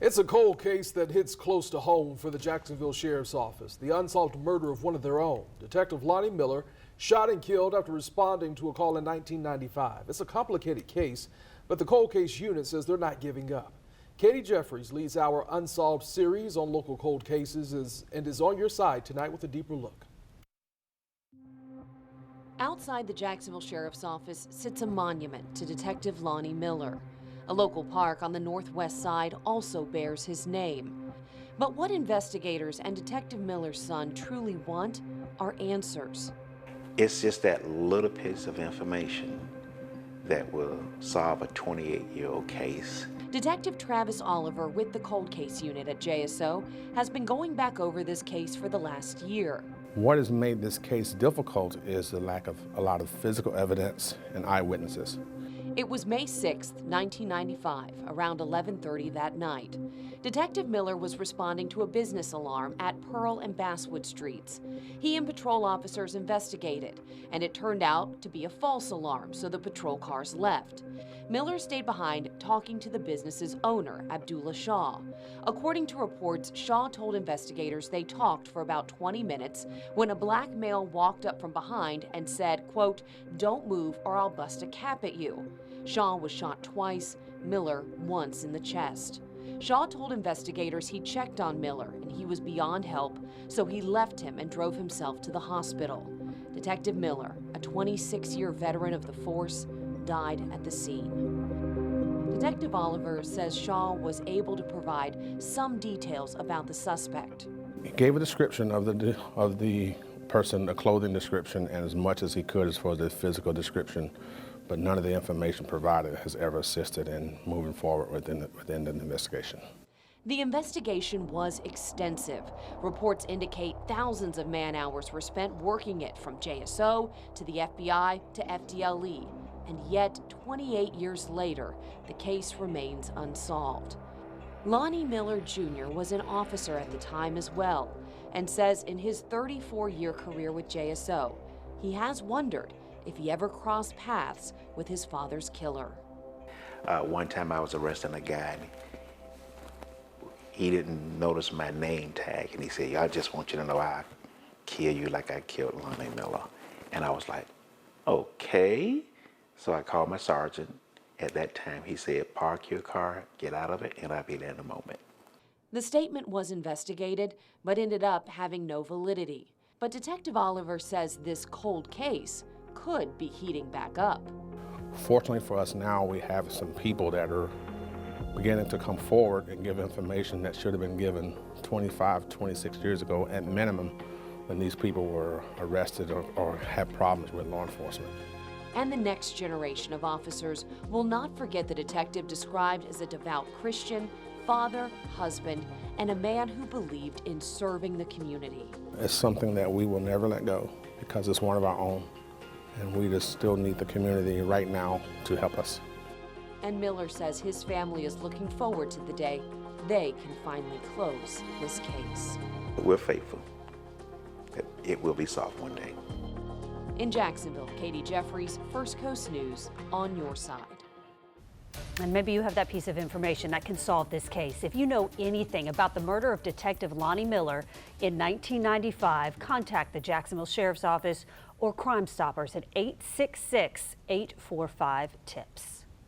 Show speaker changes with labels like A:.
A: It's a cold case that hits close to home for the Jacksonville Sheriff's Office. The unsolved murder of one of their own. Detective Lonnie Miller shot and killed after responding to a call in 1995. It's a complicated case, but the cold case unit says they're not giving up. Katie Jeffries leads our Unsolved series on local cold cases and is on your side tonight with a deeper look.
B: Outside the Jacksonville Sheriff's Office sits a monument to Detective Lonnie Miller. A local park on the northwest side also bears his name. But what investigators and Detective Miller's son truly want are answers.
C: It's just that little piece of information that will solve a 28-year-old case.
B: Detective Travis Oliver with the Cold Case Unit at JSO has been going back over this case for the last year.
D: What has made this case difficult is the lack of a lot of physical evidence and eyewitnesses.
B: It was May 6th, 1995, around 11:30 that night. Detective Miller was responding to a business alarm at Pearl and Basswood Streets. He and patrol officers investigated, and it turned out to be a false alarm, so the patrol cars left. Miller stayed behind talking to the business's owner, Abdullah Shaw. According to reports, Shaw told investigators they talked for about 20 minutes when a black male walked up from behind and said, quote, "Don't move or I'll bust a cap at you." Shaw was shot twice, Miller once in the chest. Shaw told investigators he checked on Miller and he was beyond help, so he left him and drove himself to the hospital. Detective Miller, a 26-year veteran of the force, died at the scene. Detective Oliver says Shaw was able to provide some details about the suspect.
D: He gave a description of the person, a clothing description, and as much as he could as far as the physical description, but none of the information provided has ever assisted in moving forward within the investigation.
B: The investigation was extensive. Reports indicate thousands of man-hours were spent working it, from JSO to the FBI to FDLE. And yet, 28 years later, the case remains unsolved. Lonnie Miller Jr. was an officer at the time as well, and says in his 34-year career with JSO, he has wondered if he ever crossed paths with his father's killer.
C: One time I was arresting a guy, and he didn't notice my name tag, and he said, "I just want you to know I kill you like I killed Lonnie Miller." And I was like, okay. So I called my sergeant. At that time, he said, "Park your car, get out of it, and I'll be there in a moment."
B: The statement was investigated, but ended up having no validity. But Detective Oliver says this cold case could be heating back up.
D: Fortunately for us now, we have some people that are beginning to come forward and give information that should have been given 25, 26 years ago at minimum when these people were arrested or had problems with law enforcement.
B: And the next generation of officers will not forget the detective described as a devout Christian, father, husband, and a man who believed in serving the community.
D: It's something that we will never let go because it's one of our own, and we just still need the community right now to help us.
B: And Miller says his family is looking forward to the day they can finally close this case.
C: We're faithful. It will be solved one day.
B: In Jacksonville, Katie Jeffries, First Coast News, on your side.
E: And maybe you have that piece of information that can solve this case. If you know anything about the murder of Detective Lonnie Miller in 1995, contact the Jacksonville Sheriff's Office or Crime Stoppers at 866-845-TIPS.